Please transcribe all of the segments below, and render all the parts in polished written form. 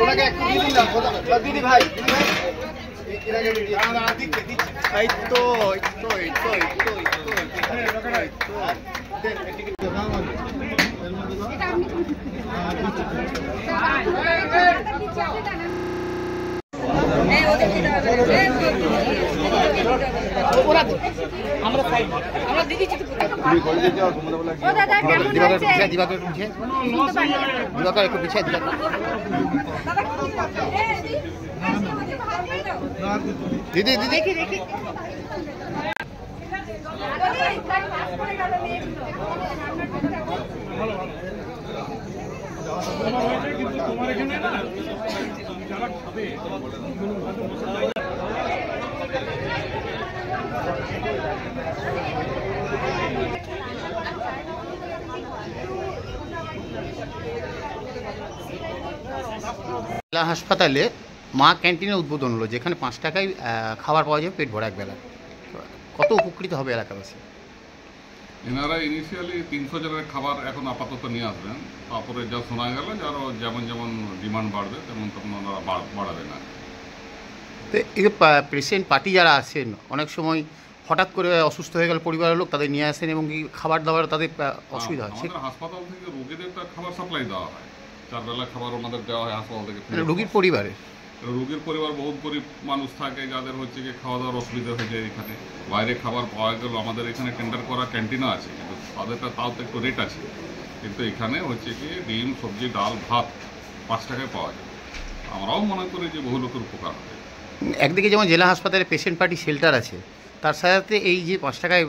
ওনাকে একটু দিয়ে দিন না দিদি ভাই এই তো আমরা দিদি একটু পিছিয়ে দিদি দিদি দেখি দেখি তোমার এখানে না যারা খাবে জেলা হাসপাতালে মা ক্যান্টিনের উদ্বোধন হলো, যেখানে 5 টাকায় খাবার পাওয়া যাবে পেট ভরা একবেলা। কত উপকৃত হবে এলাকাবাসী? এনারা ইনিশিয়ালি 300 জনের খাবার এখন আপাতত নিয়ে আসবেন, তারপরে যা শোনা গেল যে আরও যেমন যেমন ডিমান্ড বাড়বে তেমন তখন ওনারা বাড়াবে না। তো এই যে পেশেন্ট পার্টি যারা আসেন, অনেক সময় হঠাৎ করে অসুস্থ হয়ে গেল পরিবারের লোক, তাদের নিয়ে আসেন এবং কি খাবার দাবার তাদের অসুবিধা হয়। আমাদের হাসপাতাল থেকে রোগীদের খাবার সাপ্লাই দেওয়া হয়, 4 বেলা খাবার ওনাদের দেওয়া হয় হাসপাতাল থেকে। রোগীর পরিবারে রোগীর পরিবার বহুত গরিব মানুষ থাকে, যাদের হচ্ছে কি খাওয়া দাওয়ার অসুবিধা হয়ে যায়। এখানে বাইরে খাবার পাওয়া গেল, আমাদের এখানে টেন্ডার করা ক্যান্টিনও আছে, কিন্তু তাদেরটা তাও তো একটু রেট আছে। কিন্তু এখানে হচ্ছে কি ডিম, সবজি, ডাল, ভাত 5 টাকায় পাওয়া যায়। আমরাও মনে করি যে বহু লোকের উপকার হবে। একদিকে যেমন জেলা হাসপাতালে পেশেন্ট পার্টি শেল্টার আছে, তার সাথে এই যে 5 টাকায়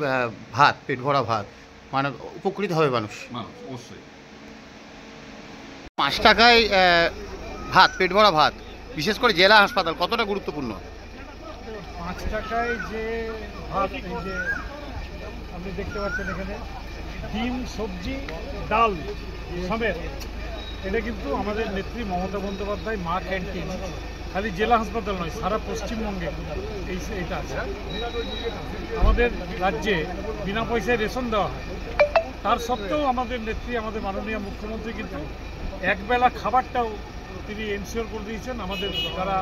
ভাত, পেট ভরা ভাত, মানে উপকৃত হবে মানুষ। অবশ্যই 5 টাকায় ভাত, পেট ভরা ভাত, বিশেষ করে জেলা হাসপাতাল কতটা গুরুত্বপূর্ণ? 5 টাকায় যে ভাত, এই যে আপনি দেখতে পাচ্ছেন এখানে ডিম, সবজি, ডাল সমেত, এটা কিন্তু আমাদের নেত্রী মমতা বন্দ্যোপাধ্যায় মা ক্যান্টিন খালি জেলা হাসপাতাল নয়, সারা পশ্চিমবঙ্গে এইটা আছে। আমাদের রাজ্যে বিনা পয়সায় রেশন দেওয়া হয়, তার সত্ত্বেও আমাদের নেত্রী, আমাদের মাননীয় মুখ্যমন্ত্রী কিন্তু একবেলা খাবারটাও তিনি এনশিওর করে দিয়েছেন আমাদের যারা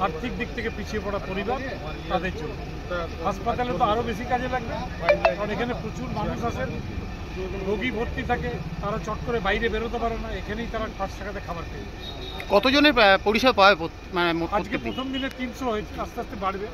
আর্থিক দিক থেকে পিছিয়ে পড়া পরিবার তাদের জন্য। হাসপাতালে তো আরও বেশি কাজে লাগবে, কারণ এখানে প্রচুর মানুষ আসেন, রোগী ভর্তি থাকে, তারা চট করে বাইরে বেরোতে পারে না, এখানেই তারা 5 টাকাতে খাবার পেয়ে। কতজনের পরিষেবা পাবে? মানে আজকে প্রথম দিনে 300 হয়েছে, আস্তে আস্তে বাড়বে।